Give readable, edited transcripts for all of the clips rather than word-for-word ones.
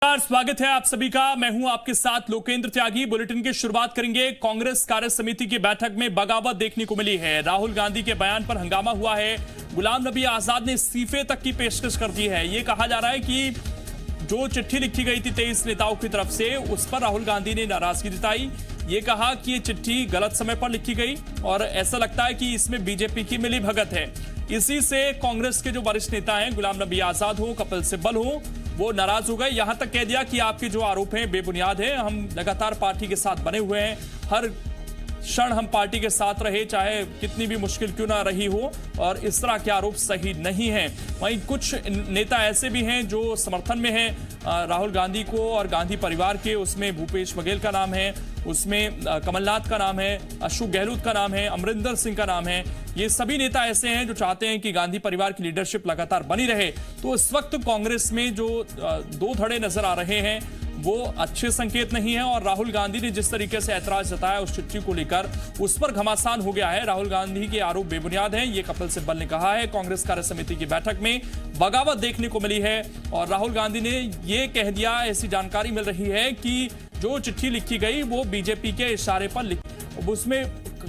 स्वागत है आप सभी का। मैं हूं आपके साथ लोकेंद्र त्यागी। बुलेटिन की शुरुआत करेंगे। कांग्रेस कार्य समिति की बैठक में बगावत देखने को मिली है। राहुल गांधी के बयान पर हंगामा हुआ है। गुलाम नबी आजाद ने इस्तीफे तक की पेशकश कर दी है। यह कहा जा रहा है कि जो चिट्ठी लिखी गई थी 23 नेताओं की तरफ से, उस पर राहुल गांधी ने नाराजगी जताई। ये कहा कि ये चिट्ठी गलत समय पर लिखी गई और ऐसा लगता है कि इसमें बीजेपी की मिलीभगत है। इसी से कांग्रेस के जो वरिष्ठ नेता हैं, गुलाम नबी आजाद हो, कपिल सिब्बल हो, वो नाराज हो गए। यहां तक कह दिया कि आपके जो आरोप हैं बेबुनियाद हैं। हम लगातार पार्टी के साथ बने हुए हैं, हर क्षण हम पार्टी के साथ रहे, चाहे कितनी भी मुश्किल क्यों ना रही हो, और इस तरह के आरोप सही नहीं हैं। वहीं कुछ नेता ऐसे भी हैं जो समर्थन में हैं राहुल गांधी को और गांधी परिवार के। उसमें भूपेश बघेल का नाम है, उसमें कमलनाथ का नाम है, अशोक गहलोत का नाम है, अमरिंदर सिंह का नाम है। ये सभी नेता ऐसे हैं जो चाहते हैं कि गांधी परिवार की लीडरशिप लगातार बनी रहे। तो इस वक्त कांग्रेस में जो दो धड़े नजर आ रहे हैं वो अच्छे संकेत नहीं है। और राहुल गांधी ने जिस तरीके से ऐतराज जताया उस चिट्ठी को लेकर, उस पर घमासान हो गया है। राहुल गांधी के आरोप बेबुनियाद हैं, ये कपिल सिब्बल ने कहा है। कांग्रेस कार्य समिति की बैठक में बगावत देखने को मिली है और राहुल गांधी ने ये कह दिया, ऐसी जानकारी मिल रही है कि जो चिट्ठी लिखी गई वो बीजेपी के इशारे पर उसमें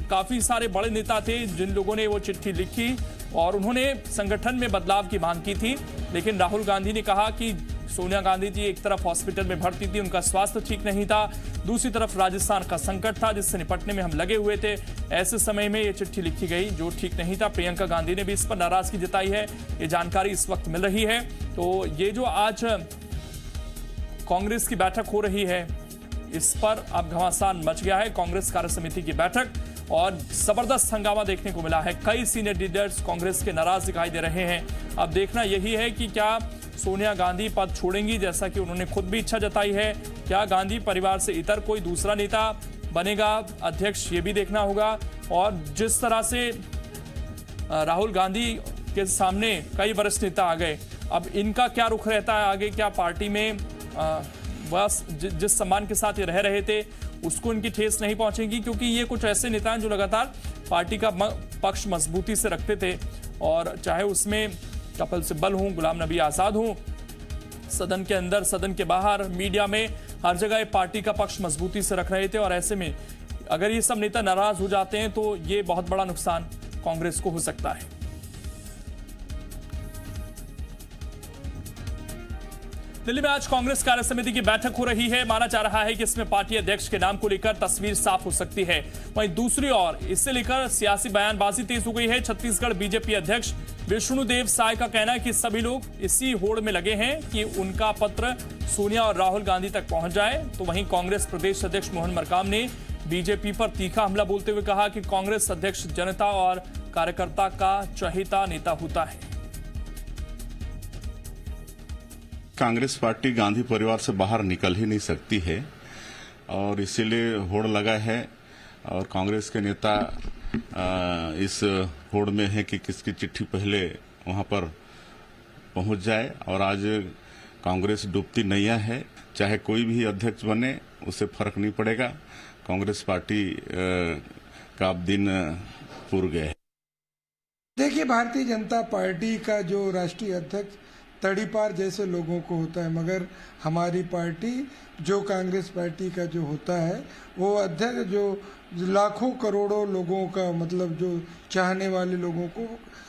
काफी सारे बड़े नेता थे जिन लोगों ने वो चिट्ठी लिखी और उन्होंने संगठन में बदलाव की मांग की थी। लेकिन राहुल गांधी ने कहा कि सोनिया गांधी जी एक तरफ हॉस्पिटल में भर्ती थी, उनका स्वास्थ्य ठीक नहीं था, दूसरी तरफ राजस्थान का संकट था जिससे निपटने में हम लगे हुए थे। ऐसे समय में ये चिट्ठी लिखी गई जो ठीक नहीं था। प्रियंका गांधी ने भी इस पर नाराजगी जताई है। ये जानकारी इस वक्त मिल रही है। तो ये जो आज कांग्रेस की बैठक हो रही है, इस पर अब घमासान मच गया है। कांग्रेस कार्य समिति की बैठक और जबरदस्त हंगामा देखने को मिला है। कई सीनियर लीडर्स कांग्रेस के नाराज दिखाई दे रहे हैं। अब देखना यही है कि क्या सोनिया गांधी पद छोड़ेंगी, जैसा कि उन्होंने खुद भी इच्छा जताई है। क्या गांधी परिवार से इतर कोई दूसरा नेता बनेगा अध्यक्ष, ये भी देखना होगा। और जिस तरह से राहुल गांधी के सामने कई वरिष्ठ नेता आ गए, अब इनका क्या रुख रहता है आगे। क्या पार्टी में बस जिस सम्मान के साथ ये रह रहे थे उसको इनकी ठेस नहीं पहुंचेगी, क्योंकि ये कुछ ऐसे नेता हैं जो लगातार पार्टी का पक्ष मजबूती से रखते थे। और चाहे उसमें कपिल सिब्बल हों, गुलाम नबी आजाद हों, सदन के अंदर, सदन के बाहर, मीडिया में, हर जगह पार्टी का पक्ष मजबूती से रख रहे थे। और ऐसे में अगर ये सब नेता नाराज हो जाते हैं तो ये बहुत बड़ा नुकसान कांग्रेस को हो सकता है। दिल्ली में आज कांग्रेस कार्य समिति की बैठक हो रही है। माना जा रहा है कि इसमें पार्टी अध्यक्ष के नाम को लेकर तस्वीर साफ हो सकती है। वहीं दूसरी ओर इससे लेकर सियासी बयानबाजी तेज हो गई है। छत्तीसगढ़ बीजेपी अध्यक्ष विष्णुदेव साय का कहना है कि सभी लोग इसी होड़ में लगे हैं कि उनका पत्र सोनिया और राहुल गांधी तक पहुंच जाए। तो वहीं कांग्रेस प्रदेश अध्यक्ष मोहन मरकाम ने बीजेपी पर तीखा हमला बोलते हुए कहा कि कांग्रेस अध्यक्ष जनता और कार्यकर्ता का चहेता नेता होता है। कांग्रेस पार्टी गांधी परिवार से बाहर निकल ही नहीं सकती है और इसीलिए होड़ लगा है। और कांग्रेस के नेता इस होड़ में है कि किसकी चिट्ठी पहले वहां पर पहुंच जाए। और आज कांग्रेस डूबती नैया है, चाहे कोई भी अध्यक्ष बने उससे फर्क नहीं पड़ेगा। कांग्रेस पार्टी का अब दिन पूर गया है। देखिए, भारतीय जनता पार्टी का जो राष्ट्रीय अध्यक्ष तड़ीपार जैसे लोगों को होता है, मगर हमारी पार्टी जो कांग्रेस पार्टी का जो होता है वो अध्यक्ष जो लाखों करोड़ों लोगों का, मतलब जो चाहने वाले लोगों को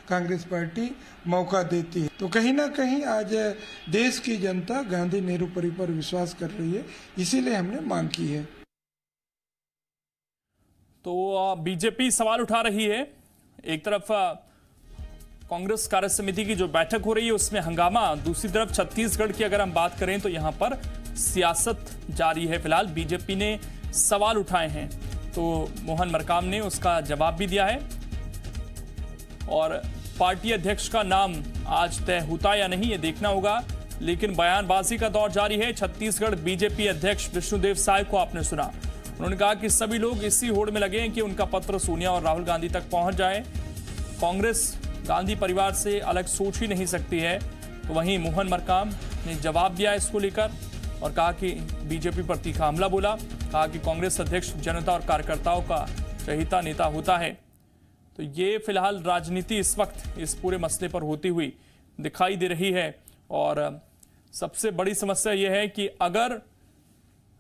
कांग्रेस पार्टी मौका देती है। तो कहीं ना कहीं आज देश की जनता गांधी नेहरू परिवार पर विश्वास कर रही है, इसीलिए हमने मांग की है। तो बीजेपी सवाल उठा रही है। एक तरफ कांग्रेस कार्य समिति की जो बैठक हो रही है उसमें हंगामा, दूसरी तरफ छत्तीसगढ़ की अगर हम बात करें तो यहां पर सियासत जारी है। फिलहाल बीजेपी ने सवाल उठाए हैं तो मोहन मरकाम ने उसका जवाब भी दिया है। और पार्टी अध्यक्ष का नाम आज तय होता या नहीं ये देखना होगा, लेकिन बयानबाजी का दौर जारी है। छत्तीसगढ़ बीजेपी अध्यक्ष विष्णुदेव साय को आपने सुना, उन्होंने कहा कि सभी लोग इसी होड़ में लगे हैं कि उनका पत्र सोनिया और राहुल गांधी तक पहुंच जाए। कांग्रेस गांधी परिवार से अलग सोच ही नहीं सकती है। तो वहीं मोहन मरकाम ने जवाब दिया इसको लेकर और कहा कि बीजेपी पर तीखा हमला बोला, कहा कि कांग्रेस अध्यक्ष जनता और कार्यकर्ताओं का चहेता नेता होता है। तो ये फिलहाल राजनीति इस वक्त इस पूरे मसले पर होती हुई दिखाई दे रही है। और सबसे बड़ी समस्या यह है कि अगर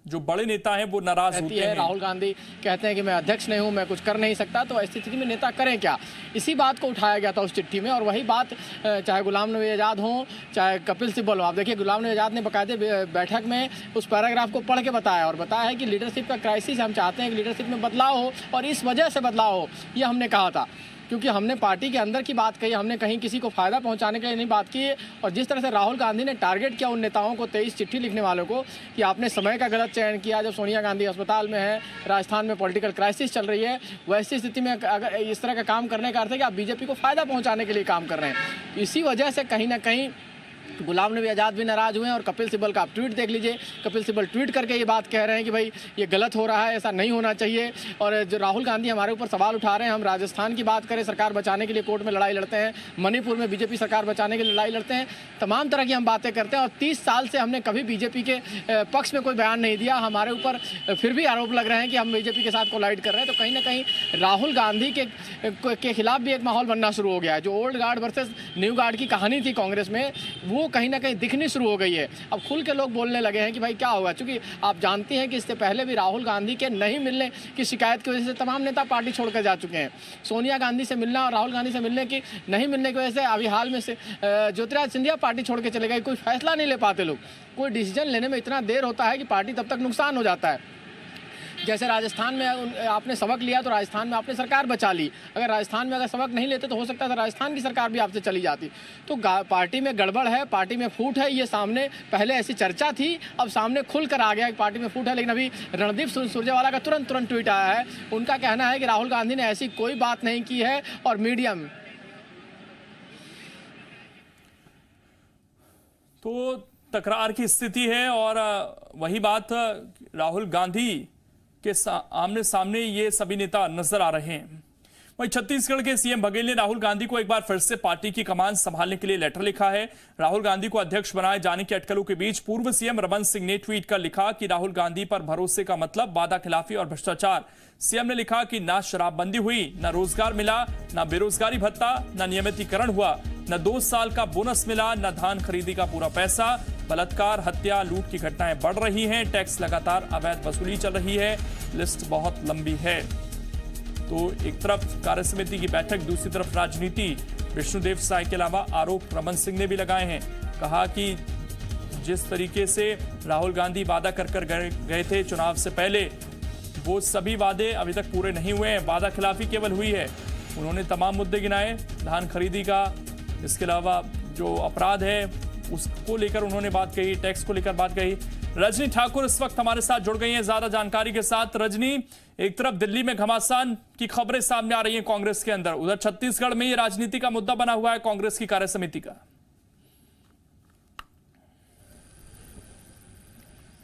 जो बड़े नेता हैं वो नाराज होते हैं, राहुल गांधी कहते हैं कि मैं अध्यक्ष नहीं हूं, मैं कुछ कर नहीं सकता, तो ऐसी स्थिति में नेता करें क्या? इसी बात को उठाया गया था उस चिट्ठी में। और वही बात चाहे गुलाम नबी आज़ाद हो, चाहे कपिल सिब्बल हो। आप देखिए, गुलाम नबी आज़ाद ने बाकायदे बैठक में उस पैराग्राफ को पढ़ के बताया और बताया है कि लीडरशिप का क्राइसिस, हम चाहते हैं कि लीडरशिप में बदलाव हो और इस वजह से बदलाव हो, ये हमने कहा था। क्योंकि हमने पार्टी के अंदर की बात कही, हमने कहीं किसी को फायदा पहुंचाने के लिए नहीं बात की। और जिस तरह से राहुल गांधी ने टारगेट किया उन नेताओं को, 23 चिट्ठी लिखने वालों को, कि आपने समय का गलत चयन किया जब सोनिया गांधी अस्पताल में है, राजस्थान में पॉलिटिकल क्राइसिस चल रही है, वैसी स्थिति में अगर इस तरह का काम करने का अर्थ है कि आप बीजेपी को फायदा पहुँचाने के लिए काम कर रहे हैं। इसी वजह से कहीं ना कहीं गुलाम नबी आज़ाद भी नाराज हुए हैं। और कपिल सिब्बल का आप ट्वीट देख लीजिए, कपिल सिब्बल ट्वीट करके ये बात कह रहे हैं कि भाई ये गलत हो रहा है, ऐसा नहीं होना चाहिए। और जो राहुल गांधी हमारे ऊपर सवाल उठा रहे हैं, हम राजस्थान की बात करें, सरकार बचाने के लिए कोर्ट में लड़ाई लड़ते हैं, मणिपुर में बीजेपी सरकार बचाने के लिए लड़ाई लड़ते हैं, तमाम तरह की हम बातें करते हैं। और 30 साल से हमने कभी बीजेपी के पक्ष में कोई बयान नहीं दिया। हमारे ऊपर फिर भी आरोप लग रहे हैं कि हम बीजेपी के साथ कोलाइड कर रहे हैं। तो कहीं ना कहीं राहुल गांधी के खिलाफ भी एक माहौल बनना शुरू हो गया है। जो old guard versus new guard की कहानी थी कांग्रेस में, वो कहीं ना कहीं दिखनी शुरू हो गई है। अब खुल के लोग बोलने लगे हैं कि भाई क्या होगा, क्योंकि आप जानती हैं कि इससे पहले भी राहुल गांधी के नहीं मिलने की शिकायत की वजह से तमाम नेता पार्टी छोड़कर जा चुके हैं। सोनिया गांधी से मिलना और राहुल गांधी से नहीं मिलने की वजह से अभी हाल में से ज्योतिरादित्य सिंधिया पार्टी छोड़ के चले गए। कोई फैसला नहीं ले पाते लोग, कोई डिसीजन लेने में इतना देर होता है कि पार्टी तब तक नुकसान हो जाता है। जैसे राजस्थान में आपने सबक लिया तो राजस्थान में आपने सरकार बचा ली, अगर राजस्थान में अगर सबक नहीं लेते तो हो सकता था राजस्थान की सरकार भी आपसे चली जाती। तो पार्टी में गड़बड़ है, पार्टी में फूट है, ये सामने पहले ऐसी चर्चा थी, अब सामने खुल कर आ गया कि पार्टी में फूट है। लेकिन अभी रणदीप सुरजेवाला का तुरंत ट्वीट आया है, उनका कहना है कि राहुल गांधी ने ऐसी कोई बात नहीं की है। और मीडियम तो तकरार की स्थिति है और वही बात राहुल गांधी के आमने सामने ये सभी नेता नजर आ रहे हैं। वहीं छत्तीसगढ़ के सीएम बघेल ने राहुल गांधी को एक बार फिर से पार्टी की कमान संभालने के लिए लेटर लिखा है। राहुल गांधी को अध्यक्ष बनाए जाने की अटकलों के बीच पूर्व सीएम रमन सिंह ने ट्वीट कर लिखा कि राहुल गांधी पर भरोसे का मतलब वादा खिलाफी और भ्रष्टाचार। सीएम ने लिखा कि ना शराबबंदी हुई, ना रोजगार मिला, ना बेरोजगारी भत्ता, ना नियमितीकरण हुआ, न 2 साल का बोनस मिला, न धान खरीदी का पूरा पैसा। बलात्कार, हत्या, लूट की घटनाएं बढ़ रही हैं, टैक्स लगातार अवैध वसूली चल रही है। लिस्ट बहुत लंबी है। तो एक तरफ कार्यसमिति की बैठक, दूसरी तरफ राजनीति। विष्णुदेव साय के अलावा आरोप रमन सिंह ने भी लगाए हैं। कहा कि जिस तरीके से राहुल गांधी वादा कर गए थे चुनाव से पहले, वो सभी वादे अभी तक पूरे नहीं हुए हैं, वादा खिलाफी केवल हुई है। उन्होंने तमाम मुद्दे गिनाए, धान खरीदी का, इसके अलावा जो अपराध है उसको लेकर उन्होंने बात कही, टैक्स को लेकर बात कही। रजनी ठाकुर इस वक्त हमारे साथ जुड़ गई हैं ज्यादा जानकारी के साथ। रजनी, एक तरफ दिल्ली में घमासान की खबरें सामने आ रही हैं कांग्रेस के अंदर, उधर छत्तीसगढ़ में ये राजनीति का मुद्दा बना हुआ है कांग्रेस की कार्यसमिति का।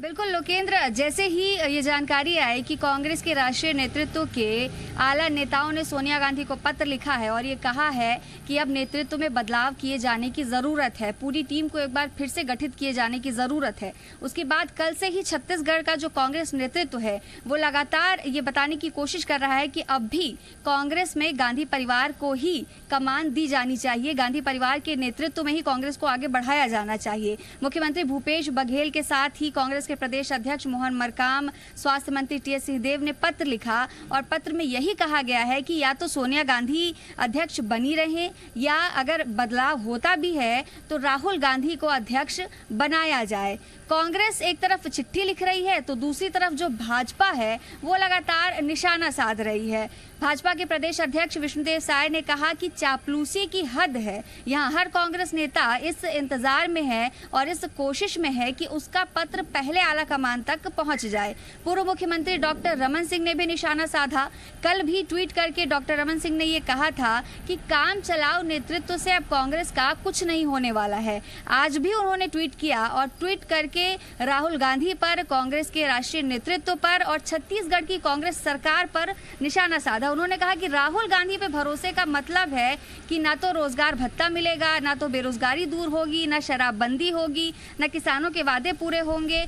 बिल्कुल लोकेंद्र, जैसे ही ये जानकारी आई कि कांग्रेस के राष्ट्रीय नेतृत्व के आला नेताओं ने सोनिया गांधी को पत्र लिखा है और ये कहा है कि अब नेतृत्व में बदलाव किए जाने की ज़रूरत है, पूरी टीम को एक बार फिर से गठित किए जाने की ज़रूरत है। उसके बाद कल से ही छत्तीसगढ़ का जो कांग्रेस नेतृत्व है वो लगातार ये बताने की कोशिश कर रहा है कि अब भी कांग्रेस में गांधी परिवार को ही कमान दी जानी चाहिए, गांधी परिवार के नेतृत्व में ही कांग्रेस को आगे बढ़ाया जाना चाहिए। मुख्यमंत्री भूपेश बघेल के साथ ही कांग्रेस के प्रदेश अध्यक्ष मोहन मरकाम, स्वास्थ्य मंत्री टी.एस. सिंहदेव ने पत्र लिखा और पत्र में यही कहा गया है कि या तो सोनिया गांधी अध्यक्ष बनी रहे या अगर बदलाव होता भी है तो राहुल गांधी को अध्यक्ष बनाया जाए। कांग्रेस एक तरफ चिट्ठी लिख रही है तो दूसरी तरफ जो भाजपा है वो लगातार निशाना साध रही है। भाजपा के प्रदेश अध्यक्ष विष्णुदेव साय ने कहा कि चापलूसी की हद है। यहाँ हर कांग्रेस नेता इस इंतजार में है और इस कोशिश में है कि उसका पत्र पहले आला कमान तक पहुंच जाए। पूर्व मुख्यमंत्री डॉक्टर रमन सिंह ने भी निशाना साधा। कल भी ट्वीट करके डॉक्टर रमन सिंह ने ये कहा था कि काम चलाओ नेतृत्व से अब कांग्रेस का कुछ नहीं होने वाला है। आज भी उन्होंने ट्वीट किया और ट्वीट करके राहुल गांधी पर, कांग्रेस के राष्ट्रीय नेतृत्व पर और छत्तीसगढ़ की कांग्रेस सरकार पर निशाना साधा। उन्होंने कहा कि राहुल गांधी पे भरोसे का मतलब है कि ना तो रोजगार भत्ता मिलेगा, ना तो बेरोजगारी दूर होगी, ना शराबबंदी होगी, ना किसानों के वादे पूरे होंगे।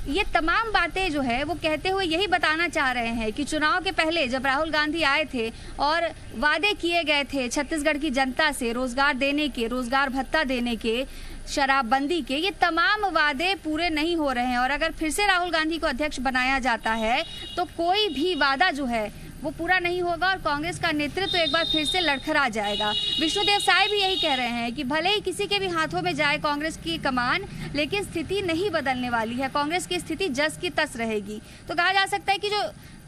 ये तमाम बातें जो है वो कहते हुए यही बताना चाह रहे हैं कि चुनाव के पहले जब राहुल गांधी आए थे और वादे किए गए थे छत्तीसगढ़ की जनता से रोजगार देने के, रोजगार भत्ता देने के, शराबबंदी के, ये तमाम वादे पूरे नहीं हो रहे हैं। और अगर फिर से राहुल गांधी को अध्यक्ष बनाया जाता है तो कोई भी वादा जो है वो पूरा नहीं होगा और कांग्रेस का नेतृत्व एक बार फिर से लड़खड़ा जाएगा। विष्णुदेव साय भी यही कह रहे हैं कि भले ही किसी के भी हाथों में जाए कांग्रेस की कमान, लेकिन स्थिति नहीं बदलने वाली है, कांग्रेस की स्थिति जस की तस रहेगी। तो कहा जा सकता है कि जो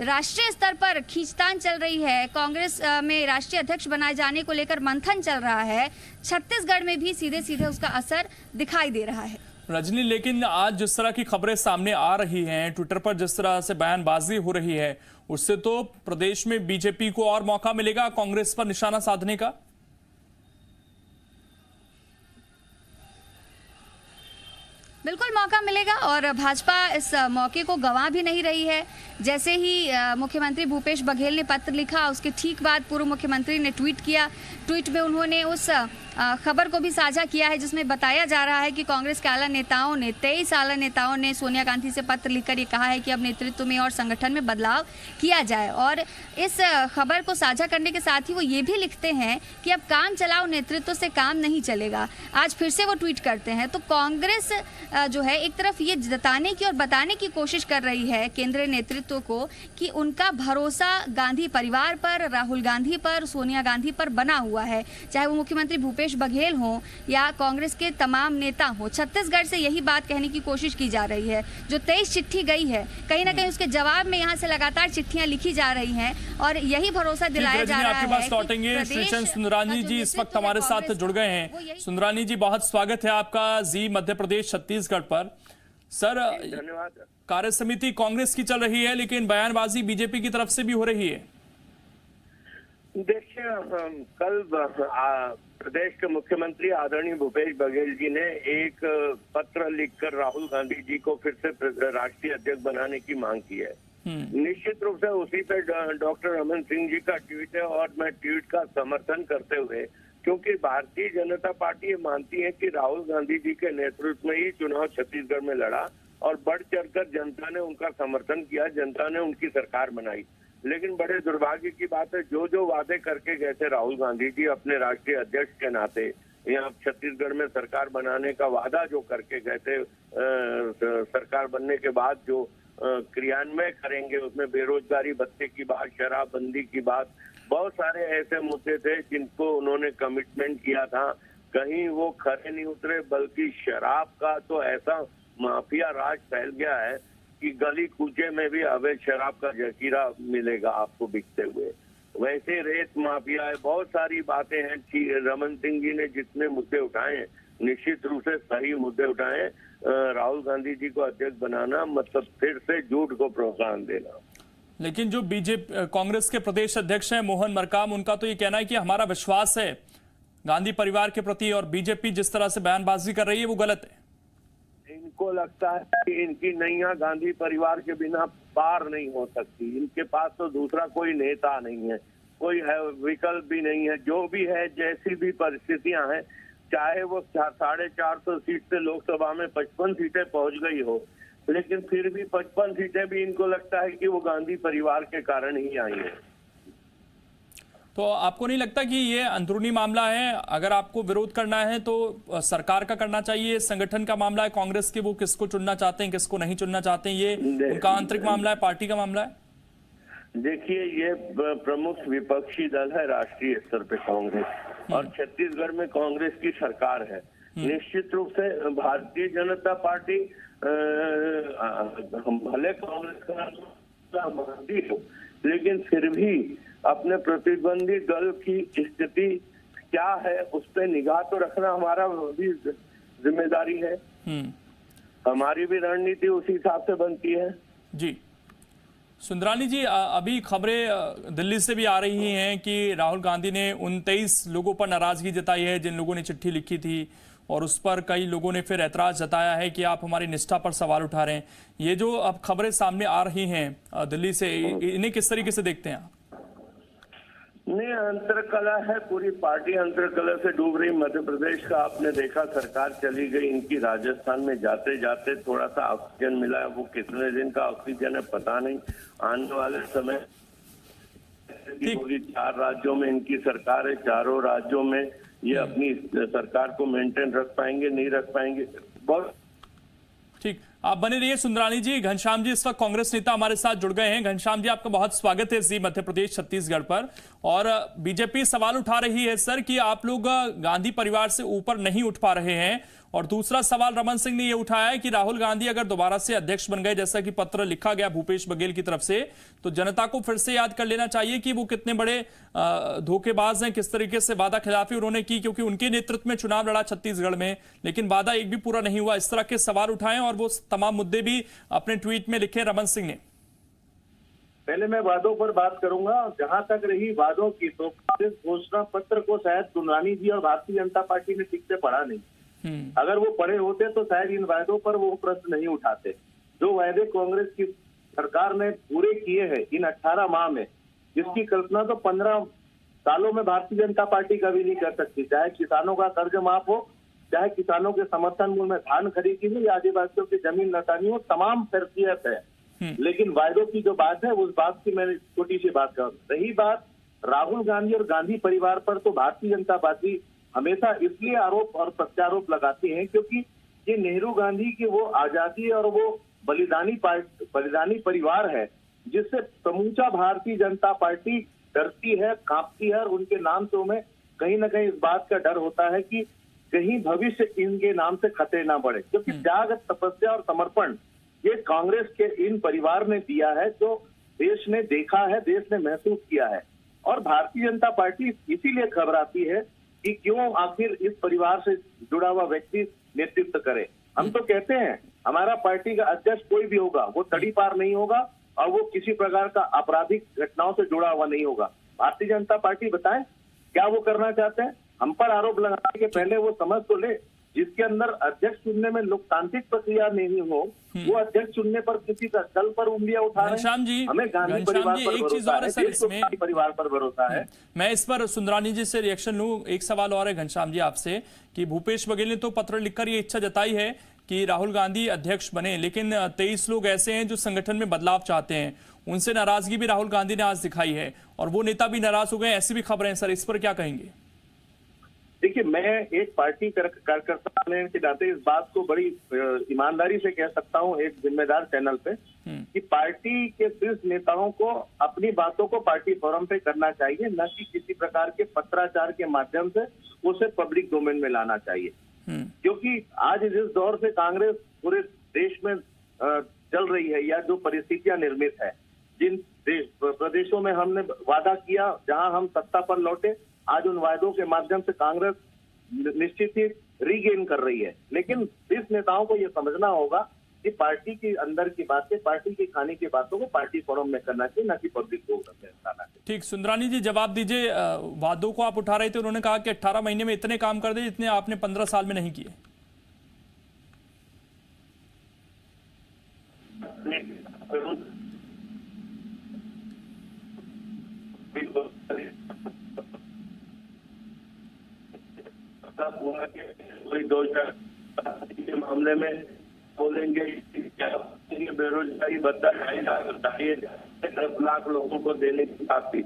राष्ट्रीय स्तर पर खींचतान चल रही है, कांग्रेस में राष्ट्रीय अध्यक्ष बनाए जाने को लेकर मंथन चल रहा है, छत्तीसगढ़ में भी सीधे सीधे उसका असर दिखाई दे रहा है। रजनी, लेकिन आज जिस तरह की खबरें सामने आ रही हैं, ट्विटर पर जिस तरह से बयानबाजी हो रही है, उससे तो प्रदेश में बीजेपी को और मौका मिलेगा कांग्रेस पर निशाना साधने का। बिल्कुल मौका मिलेगा और भाजपा इस मौके को गंवा भी नहीं रही है। जैसे ही मुख्यमंत्री भूपेश बघेल ने पत्र लिखा, उसके ठीक बाद पूर्व मुख्यमंत्री ने ट्वीट किया। ट्वीट में उन्होंने उस खबर को भी साझा किया है जिसमें बताया जा रहा है कि कांग्रेस के आला नेताओं ने 23 आला नेताओं ने सोनिया गांधी से पत्र लिखकर ये कहा है कि अब नेतृत्व में और संगठन में बदलाव किया जाए। और इस खबर को साझा करने के साथ ही वो ये भी लिखते हैं कि अब काम चलाओ नेतृत्व से काम नहीं चलेगा। आज फिर से वो ट्वीट करते हैं। तो कांग्रेस जो है एक तरफ ये जताने की और बताने की कोशिश कर रही है केंद्रीय नेतृत्व को कि उनका भरोसा गांधी परिवार पर, राहुल गांधी पर, सोनिया गांधी पर बना हुआ है, चाहे वो मुख्यमंत्री भूपेश बघेल हो या कांग्रेस के तमाम नेता हो। छत्तीसगढ़ से यही बात कहने की कोशिश की जा रही है। जो 23 चिट्ठी गई है, कहीं ना कहीं उसके जवाब में यहाँ से लगातार चिट्ठियां लिखी जा रही हैं और यही भरोसा दिलाया जा रहा है। आपके पास लौटेंगे। श्रीचंद सुंदरानी जी इस वक्त हमारे साथ जुड़ गए हैं। सुंदरानी जी, बहुत स्वागत है आपका जी मध्य प्रदेश छत्तीसगढ़ पर। सर, धन्यवाद। कार्य समिति कांग्रेस की चल रही है लेकिन बयानबाजी बीजेपी की तरफ से भी हो रही है। देखिए, कल प्रदेश के मुख्यमंत्री आदरणीय भूपेश बघेल जी ने एक पत्र लिखकर राहुल गांधी जी को फिर से राष्ट्रीय अध्यक्ष बनाने की मांग की है। निश्चित रूप से उसी पे डॉक्टर रमन सिंह जी का ट्वीट है और मैं ट्वीट का समर्थन करते हुए, क्योंकि भारतीय जनता पार्टी ये मानती है कि राहुल गांधी जी के नेतृत्व में ही चुनाव छत्तीसगढ़ में लड़ा और बढ़ चढ़कर जनता ने उनका समर्थन किया, जनता ने उनकी सरकार बनाई। लेकिन बड़े दुर्भाग्य की बात है, जो वादे करके गए थे राहुल गांधी जी अपने राष्ट्रीय अध्यक्ष के नाते, यहाँ छत्तीसगढ़ में सरकार बनाने का वादा जो करके गए थे, सरकार बनने के बाद जो क्रियान्वयन करेंगे, उसमें बेरोजगारी भत्ते की बात, शराबबंदी की बात, बहुत सारे ऐसे मुद्दे थे जिनको उन्होंने कमिटमेंट किया था। कहीं वो खरे नहीं उतरे, बल्कि शराब का तो ऐसा माफिया राज फैल गया है कि गली कूचे में भी अवैध शराब का जखीरा मिलेगा आपको बिकते हुए। वैसे रेत माफिया है, बहुत सारी बातें हैं। रमन सिंह जी ने जितने मुद्दे उठाए हैं, निश्चित रूप से सही मुद्दे उठाए हैं। राहुल गांधी जी को अध्यक्ष बनाना मतलब फिर से झूठ को प्रोत्साहन देना। लेकिन जो बीजेपी कांग्रेस के प्रदेश अध्यक्ष हैं मोहन मरकाम, उनका तो ये कहना है कि हमारा विश्वास है गांधी परिवार के प्रति और बीजेपी जिस तरह से बयानबाजी कर रही है वो गलत है। इनको लगता है कि इनकी नैया गांधी परिवार के बिना पार नहीं हो सकती। इनके पास तो दूसरा कोई नेता नहीं है, कोई विकल्प भी नहीं है। जो भी है, जैसी भी परिस्थितियां हैं, चाहे वो 450 सीट से लोकसभा में 55 सीटें पहुंच गई हो, लेकिन फिर भी 55 सीटें भी इनको लगता है कि वो गांधी परिवार के कारण ही आई है। तो आपको नहीं लगता कि ये अंदरूनी मामला है? अगर आपको विरोध करना है तो सरकार का करना चाहिए, संगठन का मामला है कांग्रेस के, वो किसको चुनना चाहते हैं किसको नहीं चुनना चाहते हैं, ये उनका आंतरिक मामला है, पार्टी का मामला है। देखिए, ये प्रमुख विपक्षी दल है राष्ट्रीय स्तर पे कांग्रेस, और छत्तीसगढ़ में कांग्रेस की सरकार है। निश्चित रूप से भारतीय जनता पार्टी भले कांग्रेस का मानती हो, लेकिन फिर भी अपने प्रतिद्वंदी दल की स्थिति क्या है उस पर निगाह तो रखना हमारा भी जिम्मेदारी है। हमारी भी रणनीति उसी हिसाब से बनती है। जी सुंदरानी जी, अभी खबरें दिल्ली से भी आ रही हैं कि राहुल गांधी ने उन 23 लोगों पर नाराजगी जताई है जिन लोगों ने चिट्ठी लिखी थी, और उस पर कई लोगों ने फिर ऐतराज जताया है कि आप हमारी निष्ठा पर सवाल उठा रहे हैं। ये जो अब खबरें सामने आ रही हैं दिल्ली से, इन्हें किस तरीके से देखते हैं आप? नहीं, अंतरकला है, पूरी पार्टी अंतरकला से डूब रही। मध्य प्रदेश का आपने देखा, सरकार चली गई इनकी, राजस्थान में जाते जाते थोड़ा सा ऑक्सीजन मिला है। वो कितने दिन का ऑक्सीजन है पता नहीं। आने वाले समय होगी, 4 राज्यों में इनकी सरकार है, चारों राज्यों में ये अपनी सरकार को मेंटेन रख पाएंगे नहीं रख पाएंगे। बहुत ठीक, आप बने रहिए सुंदरानी जी। घनश्याम जी इस वक्त कांग्रेस नेता हमारे साथ जुड़ गए हैं। घनश्याम जी, आपका बहुत स्वागत है जी मध्य प्रदेश छत्तीसगढ़ पर। और बीजेपी सवाल उठा रही है सर कि आप लोग गांधी परिवार से ऊपर नहीं उठ पा रहे हैं। और दूसरा सवाल रमन सिंह ने यह उठाया है कि राहुल गांधी अगर दोबारा से अध्यक्ष बन गए, जैसा कि पत्र लिखा गया भूपेश बघेल की तरफ से, तो जनता को फिर से याद कर लेना चाहिए कि वो कितने बड़े धोखेबाज हैं, किस तरीके से वादा खिलाफी उन्होंने की, क्योंकि उनके नेतृत्व में चुनाव लड़ा छत्तीसगढ़ में, लेकिन वादा एक भी पूरा नहीं हुआ। इस तरह के सवाल उठाए और वो तमाम मुद्दे भी अपने ट्वीट में लिखे रमन सिंह ने। पहले मैं वादों पर बात करूंगा। जहां तक रही वादों की, तो कांग्रेस घोषणा पत्र को शायद सुंदरानी जी और भारतीय जनता पार्टी ने ठीक से पढ़ा नहीं। अगर वो पढ़े होते तो शायद इन वायदों पर वो प्रश्न नहीं उठाते। जो वायदे कांग्रेस की सरकार ने पूरे किए हैं इन 18 माह में, जिसकी कल्पना तो 15 सालों में भारतीय जनता पार्टी कभी नहीं कर सकती। चाहे किसानों का कर्ज माफ हो, चाहे किसानों के समर्थन मूल्य में धान खरीदी हो, या आदिवासियों की जमीन लौटानी हो, तमाम फैसिलियत है। लेकिन वायदों की जो बात है, उस बात की मैं छोटी सी बात करूँ। रही बात राहुल गांधी और गांधी परिवार पर, तो भारतीय जनता पार्टी हमेशा इसलिए आरोप और प्रत्यारोप लगाती है क्योंकि ये नेहरू गांधी की वो आजादी और वो बलिदानी परिवार है, जिससे समूचा भारतीय जनता पार्टी डरती है, कांपती है। और उनके नाम से हमें कहीं ना कहीं इस बात का डर होता है कि कहीं भविष्य इनके नाम से खतरे ना बढ़े, क्योंकि त्याग, तपस्या और समर्पण ये कांग्रेस के इन परिवार ने दिया है, जो देश ने देखा है, देश ने महसूस किया है। और भारतीय जनता पार्टी इसीलिए घबराती है कि क्यों आखिर इस परिवार से जुड़ा हुआ व्यक्ति नेतृत्व करे। हम तो कहते हैं हमारा पार्टी का अध्यक्ष कोई भी होगा, वो तड़ी पार नहीं होगा और वो किसी प्रकार का आपराधिक घटनाओं से जुड़ा हुआ नहीं होगा। भारतीय जनता पार्टी बताएं क्या वो करना चाहते हैं। हम पर आरोप लगाने के पहले वो समझ तो ले, जिसके अंदर अध्यक्ष चुनने में लोकतांत्रिक प्रक्रिया नहीं हो, वो अध्यक्ष चुनने पर किसी का कल पर उंगलियां उठा रहे हैं। हमें गांधी परिवार पर भरोसा है, देश को परिवार पर भरोसा है। मैं इस पर सुंदरानी जी से रिएक्शन लूं। एक सवाल और है घनश्याम जी आपसे कि भूपेश बघेल ने तो पत्र लिखकर ये इच्छा जताई है कि राहुल गांधी अध्यक्ष बने, लेकिन 23 लोग ऐसे हैं जो संगठन में बदलाव चाहते हैं। उनसे नाराजगी भी राहुल गांधी ने आज दिखाई है और वो नेता भी नाराज हो गए, ऐसी भी खबरें हैं सर, इस पर क्या कहेंगे? देखिए, मैं एक पार्टी कार्यकर्ता होने के नाते इस बात को बड़ी ईमानदारी से कह सकता हूं एक जिम्मेदार चैनल पे कि पार्टी के शीर्ष नेताओं को अपनी बातों को पार्टी फोरम पे करना चाहिए, न कि किसी प्रकार के पत्राचार के माध्यम से उसे पब्लिक डोमेन में लाना चाहिए। क्योंकि आज जिस दौर से कांग्रेस पूरे देश में चल रही है, या जो परिस्थितियां निर्मित है, जिन प्रदेशों में हमने वादा किया, जहां हम सत्ता पर लौटे, आज उन वायदों के माध्यम से कांग्रेस निश्चित ही रीगेन कर रही है। लेकिन इस नेताओं को यह समझना होगा कि पार्टी के अंदर की बातें, पार्टी की खाने की बातों को पार्टी फोरम में करना चाहिए, न कि पब्लिक फोरम में करना चाहिए। ठीक, सुंदरानी जी जवाब दीजिए। वादों को आप उठा रहे थे, उन्होंने कहा कि 18 महीने में इतने काम कर दे जितने आपने 15 साल में नहीं किए। कोई 2000 के मामले में बोलेंगे बेरोजगारी भत्ता 10 लाख लोगों को देने की काफी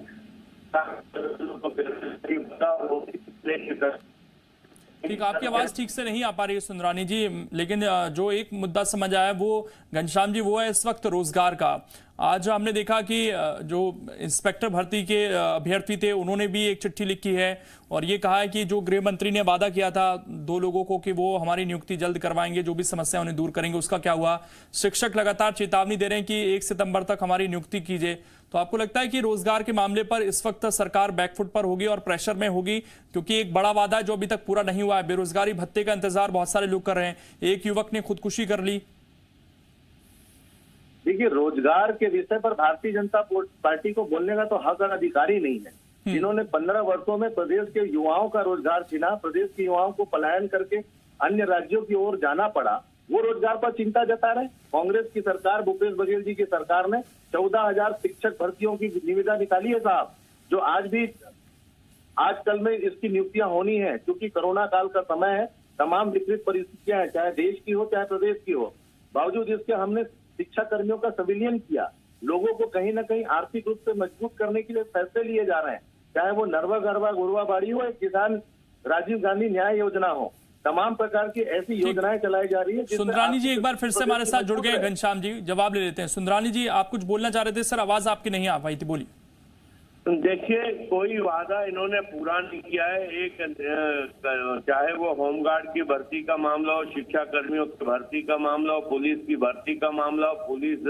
ठीक, आपकी आवाज ठीक से नहीं आ पा रही है सुंदरानी जी, लेकिन जो एक मुद्दा समझ आया वो घनश्याम जी, वो है इस वक्त रोजगार का। आज हमने देखा कि जो इंस्पेक्टर भर्ती के अभ्यर्थी थे, उन्होंने भी एक चिट्ठी लिखी है और ये कहा है कि जो गृह मंत्री ने वादा किया था 2 लोगों को कि वो हमारी नियुक्ति जल्द करवाएंगे, जो भी समस्या उन्हें दूर करेंगे, उसका क्या हुआ। शिक्षक लगातार चेतावनी दे रहे हैं कि 1 सितंबर तक हमारी नियुक्ति कीजिए। तो आपको लगता है कि रोजगार के मामले पर इस वक्त सरकार बैकफुट पर होगी और प्रेशर में होगी, क्योंकि एक बड़ा वादा है जो अभी तक पूरा नहीं हुआ है। बेरोजगारी भत्ते का इंतजार बहुत सारे लोग कर रहे हैं, एक युवक ने खुदकुशी कर ली। देखिए, रोजगार के विषय पर भारतीय जनता पार्टी को बोलने का तो हक और अधिकार ही नहीं है। जिन्होंने 15 वर्षों में प्रदेश के युवाओं का रोजगार छीना, प्रदेश के युवाओं को पलायन करके अन्य राज्यों की ओर जाना पड़ा, वो रोजगार पर चिंता जता रहे। कांग्रेस की सरकार, भूपेश बघेल जी की सरकार ने 14,000 शिक्षक भर्तियों की निविदा निकाली है साहब, जो आज भी आजकल में इसकी नियुक्तियां होनी है, क्योंकि कोरोना काल का समय है, तमाम विपरीत परिस्थितियां हैं, चाहे देश की हो चाहे प्रदेश की हो। बावजूद इसके हमने शिक्षा कर्मियों का संविलियन किया, लोगों को कहीं ना कहीं आर्थिक रूप से मजबूत करने के लिए फैसले लिए जा रहे हैं, चाहे वो नरवा गरवा गुरवा बाड़ी हो, एक किसान राजीव गांधी न्याय योजना हो, तमाम प्रकार की ऐसी योजनाएं चलाई जा रही है। सुंदरानी जी एक बार फिर से हमारे साथ जुड़ गए। घनश्याम जी जवाब ले लेते हैं। सुंदरानी जी आप कुछ बोलना चाह रहे थे सर, आवाज आपकी नहीं आ पाई थी, बोलिए। देखिए, कोई वादा इन्होंने पूरा नहीं किया है। एक चाहे वो होमगार्ड की भर्ती का मामला हो, शिक्षा कर्मियों की भर्ती का मामला हो, पुलिस की भर्ती का मामला हो, पुलिस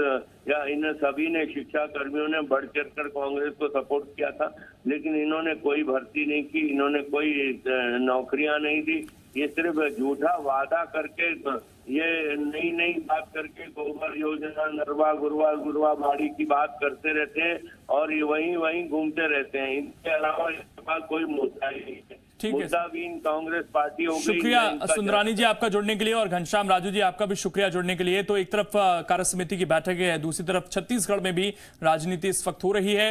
या इन सभी ने, शिक्षा कर्मियों ने बढ़ चढ़ कर कांग्रेस को सपोर्ट किया था, लेकिन इन्होंने कोई भर्ती नहीं की, इन्होंने कोई नौकरियां नहीं दी। ये सिर्फ झूठा वादा करके, ये नई नई बात करके गोबर योजना, नरवा गुरवा बाड़ी की बात करते रहते हैं और ये वहीं घूमते रहते हैं। इनके अलावा इनके पास कोई मुद्दा ही नहीं है। मुद्दाबीन कांग्रेस पार्टी हो गई। शुक्रिया सुंदरानी जी आपका जुड़ने के लिए, और घनश्याम राजू जी आपका भी शुक्रिया जुड़ने के लिए। तो एक तरफ कार्य समिति की बैठक है, दूसरी तरफ छत्तीसगढ़ में भी राजनीति इस वक्त हो रही है।